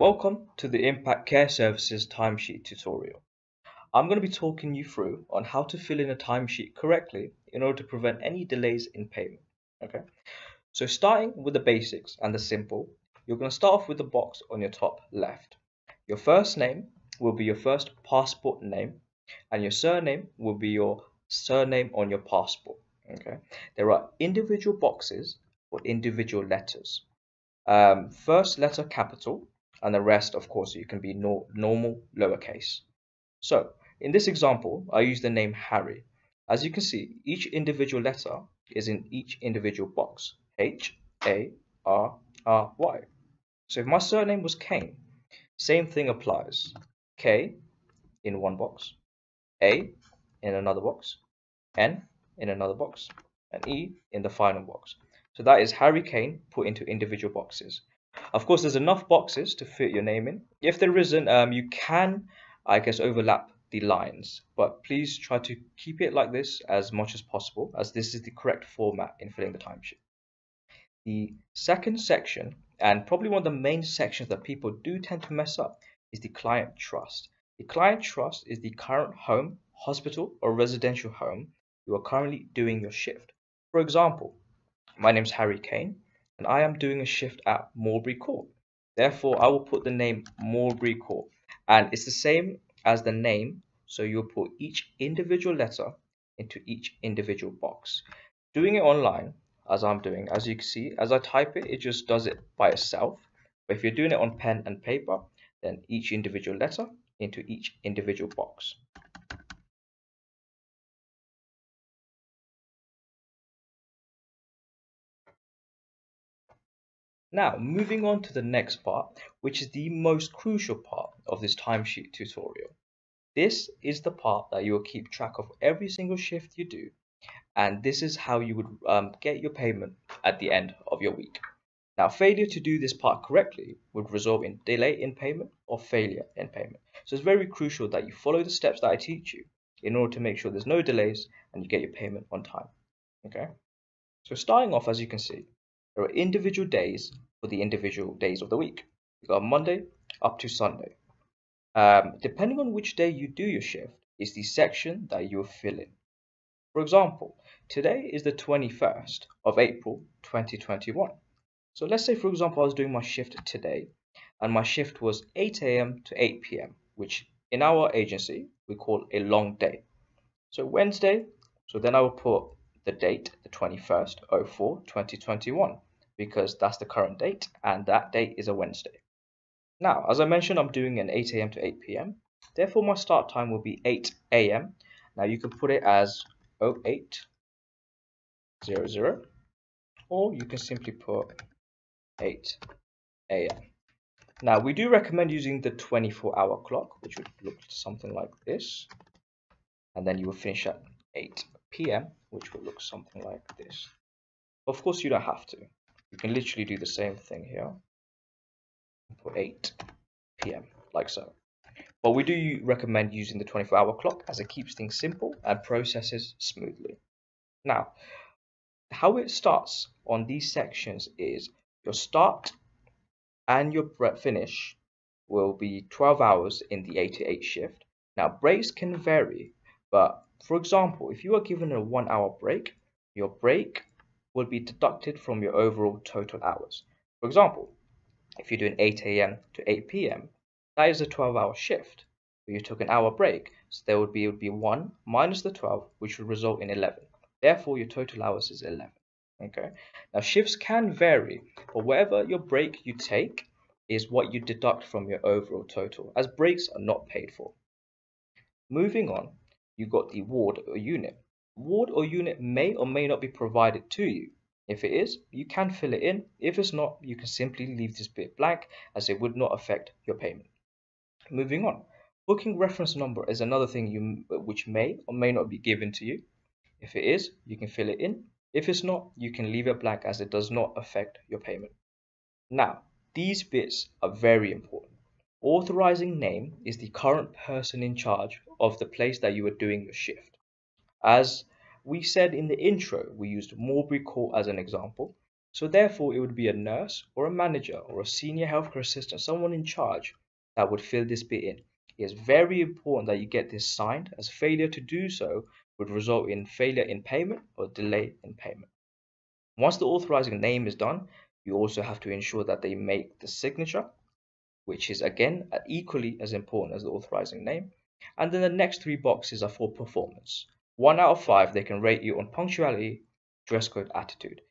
Welcome to the Impact Care Services timesheet tutorial. I'm going to be talking you through on how to fill in a timesheet correctly in order to prevent any delays in payment. Okay, so starting with the basics and the simple, you're going to start off with the box on your top left. Your first name will be your first passport name, and your surname will be your surname on your passport. Okay, there are individual boxes for individual letters. First letter capital, and the rest, of course, you can be normal lowercase. So in this example, I use the name Harry. As you can see, each individual letter is in each individual box, H-A-R-R-Y. So if my surname was Kane, same thing applies. K in one box, A in another box, N in another box, and E in the final box. So that is Harry Kane put into individual boxes. Of course, there's enough boxes to fit your name in. If there isn't, you can, I guess, overlap the lines, but please try to keep it like this as much as possible, as this is the correct format in filling the timesheet. The second section, and probably one of the main sections that people do tend to mess up, is the client trust. The client trust is the current home, hospital, or residential home you are currently doing your shift. For example, my name is Harry Kane, and I am doing a shift at Moorbury Court. Therefore, I will put the name Moorbury Court, and it's the same as the name, so you'll put each individual letter into each individual box. Doing it online, as I'm doing, as you can see, as I type it, it just does it by itself. But if you're doing it on pen and paper, then each individual letter into each individual box. Now, moving on to the next part, which is the most crucial part of this timesheet tutorial. This is the part that you will keep track of every single shift you do, and this is how you would get your payment at the end of your week. Now, failure to do this part correctly would result in delay in payment or failure in payment. So it's very crucial that you follow the steps that I teach you in order to make sure there's no delays and you get your payment on time. Okay? So starting off, as you can see, there are individual days for the individual days of the week. You got Monday up to Sunday. Depending on which day you do your shift is the section that you will fill in. For example, today is the 21st of April 2021. So let's say, for example, I was doing my shift today, and my shift was 8 a.m. to 8 p.m., which in our agency we call a long day. So Wednesday, so then I will put the date, the 21st, 04/2021, because that's the current date, and that date is a Wednesday. Now, as I mentioned, I'm doing an 8 a.m. to 8 p.m. Therefore, my start time will be 8 a.m. Now, you can put it as 0800, or you can simply put 8 a.m. Now, we do recommend using the 24-hour clock, which would look something like this. And then you will finish at 8 p.m., which will look something like this. Of course, you don't have to. You can literally do the same thing here. Put 8 p.m. like so. But we do recommend using the 24-hour clock as it keeps things simple and processes smoothly. Now, how it starts on these sections is your start and your finish will be 12 hours in the 8 to 8 shift. Now, breaks can vary, but for example, if you are given a 1-hour break, your break will be deducted from your overall total hours. For example, if you're doing 8 a.m. to 8 p.m., that is a 12-hour shift. You took an hour break, so there would be 1 minus the 12, which would result in 11. Therefore, your total hours is 11. Okay. Now, shifts can vary, but whatever your break you take is what you deduct from your overall total, as breaks are not paid for. Moving on, you got the ward or unit. Ward or unit may or may not be provided to you. If it is, you can fill it in. If it's not, you can simply leave this bit blank, as it would not affect your payment. Moving on, booking reference number is another thing which may or may not be given to you. If it is, you can fill it in. If it's not, you can leave it blank, as it does not affect your payment. Now, these bits are very important. Authorizing name is the current person in charge of the place that you are doing your shift. As we said in the intro, we used Moorbury Court as an example. So therefore, it would be a nurse or a manager or a senior healthcare assistant, someone in charge that would fill this bit in. It is very important that you get this signed, as failure to do so would result in failure in payment or delay in payment. Once the authorizing name is done, you also have to ensure that they make the signature, which is again equally as important as the authorizing name. And then the next three boxes are for performance. 1 out of 5, they can rate you on punctuality, dress code, attitude.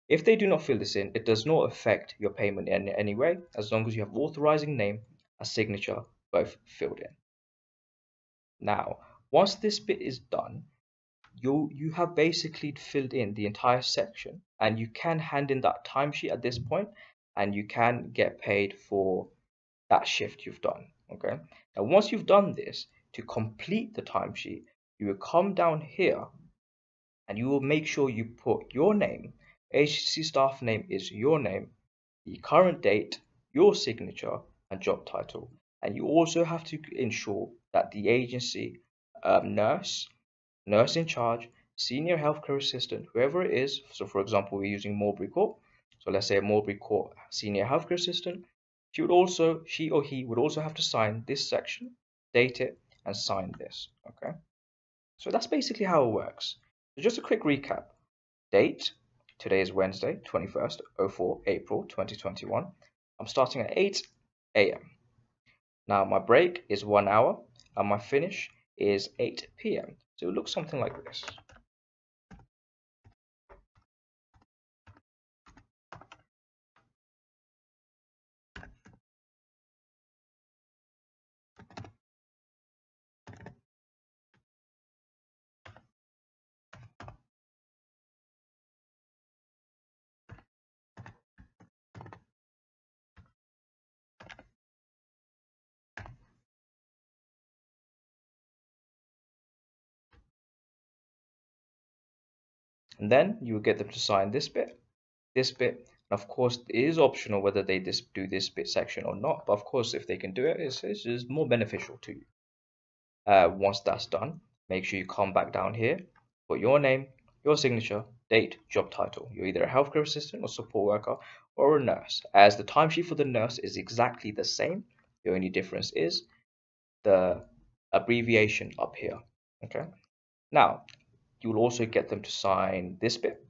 If they do not fill this in, it does not affect your payment in any way, as long as you have authorizing name and signature both filled in. Now, once this bit is done, you have basically filled in the entire section, and you can hand in that timesheet at this point, and you can get paid for that shift you've done. Okay. Now, once you've done this, to complete the timesheet, you will come down here and you will make sure you put your name. Agency staff name is your name, the current date, your signature, and job title. And you also have to ensure that the agency nurse in charge, senior healthcare assistant, whoever it is. So, for example, we're using Mulberry Court. So let's say a Mulberry Court senior healthcare assistant. She or he would also have to sign this section, date it, and sign this. Okay. So that's basically how it works. So just a quick recap. Date. Today is Wednesday, 21st, 04 April 2021. I'm starting at 8 a.m. Now my break is 1 hour and my finish is 8 p.m. So it looks something like this. And then you will get them to sign this bit. And of course, it is optional whether they do this bit section or not. But of course, if they can do it, it's more beneficial to you. Once that's done, make sure you come back down here, put your name, your signature, date, job title. You're either a healthcare assistant or support worker or a nurse, as the timesheet for the nurse is exactly the same. The only difference is the abbreviation up here. Okay. Now, you will also get them to sign this bit,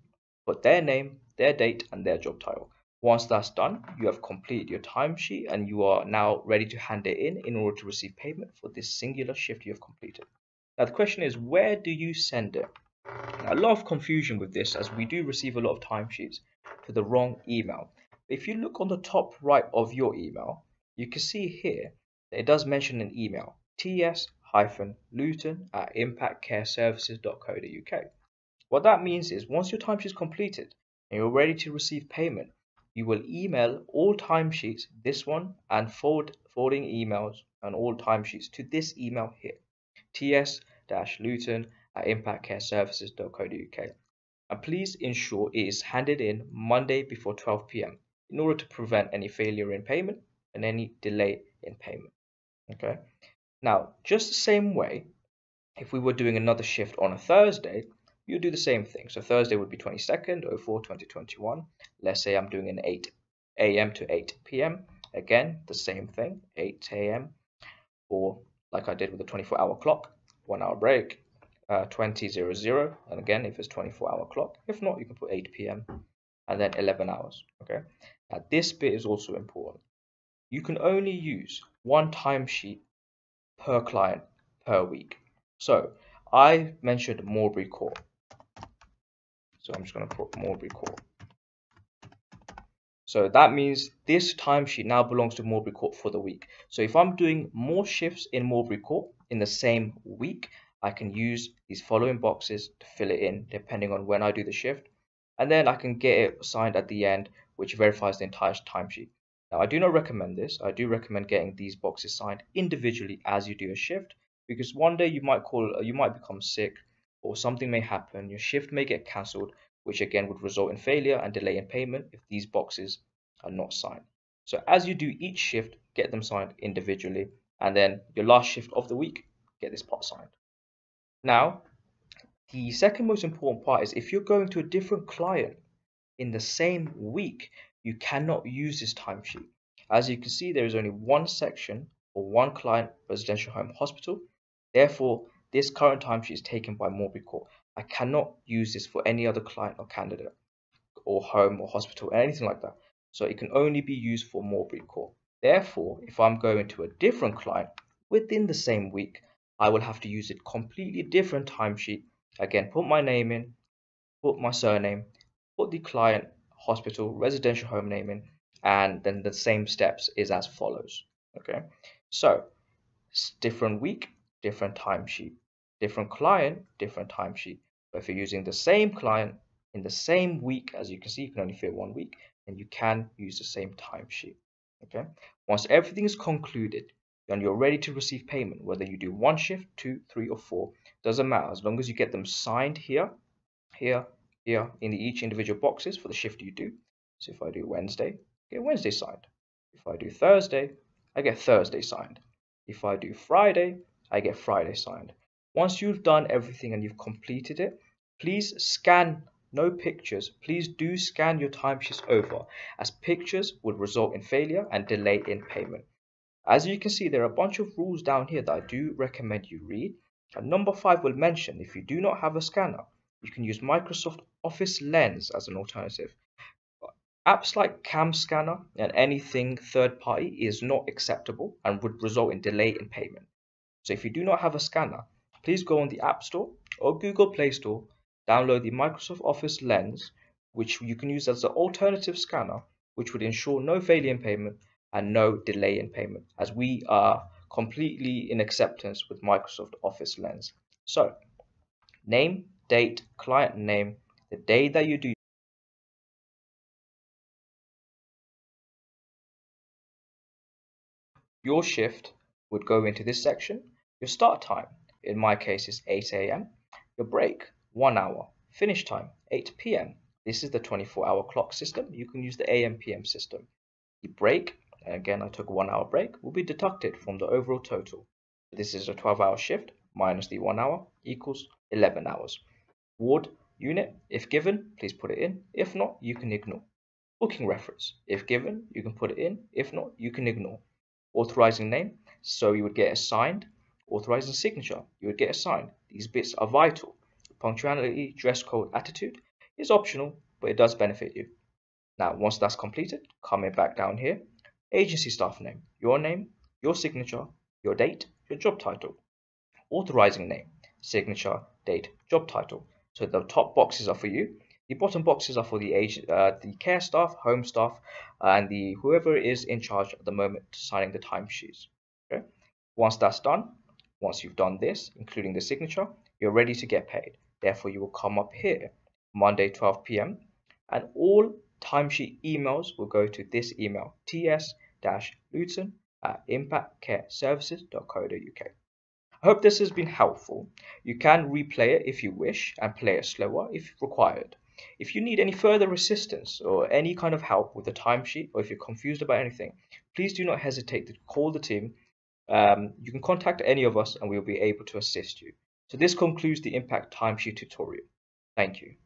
put their name, their date, and their job title. Once that's done, you have completed your timesheet and you are now ready to hand it in order to receive payment for this singular shift you have completed. Now, the question is, where do you send it? Now, a lot of confusion with this, as we do receive a lot of timesheets to the wrong email. If you look on the top right of your email, you can see here that it does mention an email, ts-luton@impactcareservices.co.uk. What that means is, once your timesheet is completed and you're ready to receive payment, you will email all timesheets, this one, and forwarding emails and all timesheets to this email here, ts-luton@impactcareservices.co.uk. And please ensure it is handed in Monday before 12 p.m. in order to prevent any failure in payment and any delay in payment. Okay. Now, just the same way, if we were doing another shift on a Thursday, you do the same thing. So Thursday would be 22nd, 04, 2021. Let's say I'm doing an 8 a.m. to 8 p.m. Again, the same thing, 8 a.m. or like I did with the 24-hour clock, 1 hour break, 20:00. And again, if it's 24-hour clock, if not, you can put 8 p.m. and then 11 hours. Okay. Now this bit is also important. You can only use one timesheet per client per week. So I mentioned Mulberry Court. So I'm just going to put Mulberry Court. So that means this timesheet now belongs to Mulberry Court for the week. So if I'm doing more shifts in Mulberry Court in the same week, I can use these following boxes to fill it in depending on when I do the shift. And then I can get it signed at the end, which verifies the entire timesheet. Now, I do not recommend this. I do recommend getting these boxes signed individually as you do a shift, because one day you might become sick or something may happen. Your shift may get cancelled, which again would result in failure and delay in payment if these boxes are not signed. So as you do each shift, get them signed individually, and then your last shift of the week, get this part signed. Now, the second most important part is if you're going to a different client in the same week, you cannot use this timesheet. As you can see, there is only one section for one client, residential home hospital. Therefore, this current timesheet is taken by Morbury Court. I cannot use this for any other client or candidate or home or hospital or anything like that. So it can only be used for Morbury Court. Therefore, if I'm going to a different client within the same week, I will have to use a completely different timesheet. Again, put my name in, put my surname, put the client, hospital, residential home name in, and then the same steps is as follows. Okay, so different week, different timesheet, different client, different timesheet. But if you're using the same client in the same week, as you can see, you can only fit 1 week, and you can use the same timesheet. Okay, once everything is concluded and you're ready to receive payment, whether you do 1 shift, 2, 3, or 4, doesn't matter, as long as you get them signed here, here, here in each individual boxes for the shift you do. So if I do Wednesday, I get Wednesday signed. If I do Thursday, I get Thursday signed. If I do Friday, I get Friday signed. Once you've done everything and you've completed it, please scan, no pictures, please do scan your timesheets over, as pictures would result in failure and delay in payment. As you can see, there are a bunch of rules down here that I do recommend you read. And number 5 will mention if you do not have a scanner, you can use Microsoft Office Lens as an alternative. Apps like Cam Scanner and anything third party is not acceptable and would result in delay in payment. So if you do not have a scanner, please go on the App Store or Google Play Store, download the Microsoft Office Lens, which you can use as an alternative scanner, which would ensure no failure in payment and no delay in payment, as we are completely in acceptance with Microsoft Office Lens. So, name, date, client name, the day that you do your shift would go into this section. Your start time, in my case, is 8 a.m. Your break, 1 hour. Finish time, 8 p.m. This is the 24-hour clock system. You can use the AM PM system. The break, again, I took a 1 hour break, will be deducted from the overall total. This is a 12-hour shift minus the 1 hour equals 11 hours. Ward unit, if given, please put it in. If not, you can ignore. Booking reference, if given, you can put it in. If not, you can ignore. Authorizing name, so you would get assigned. Authorizing signature, you would get assigned. These bits are vital. Punctuality, dress code, attitude is optional, but it does benefit you. Now, once that's completed, coming back down here, agency staff name, your signature, your date, your job title. Authorizing name, signature, date, job title. So the top boxes are for you. The bottom boxes are for the care staff, home staff, and the whoever is in charge at the moment signing the timesheets. Okay. Once that's done, once you've done this, including the signature, you're ready to get paid. Therefore, you will come up here, Monday 12 p.m. and all timesheet emails will go to this email, ts-luton@impactcareservices.co.uk. I hope this has been helpful. You can replay it if you wish and play it slower if required. If you need any further assistance or any kind of help with the timesheet, or if you're confused about anything, please do not hesitate to call the team. You can contact any of us and we'll be able to assist you. So this concludes the Impact timesheet tutorial. Thank you.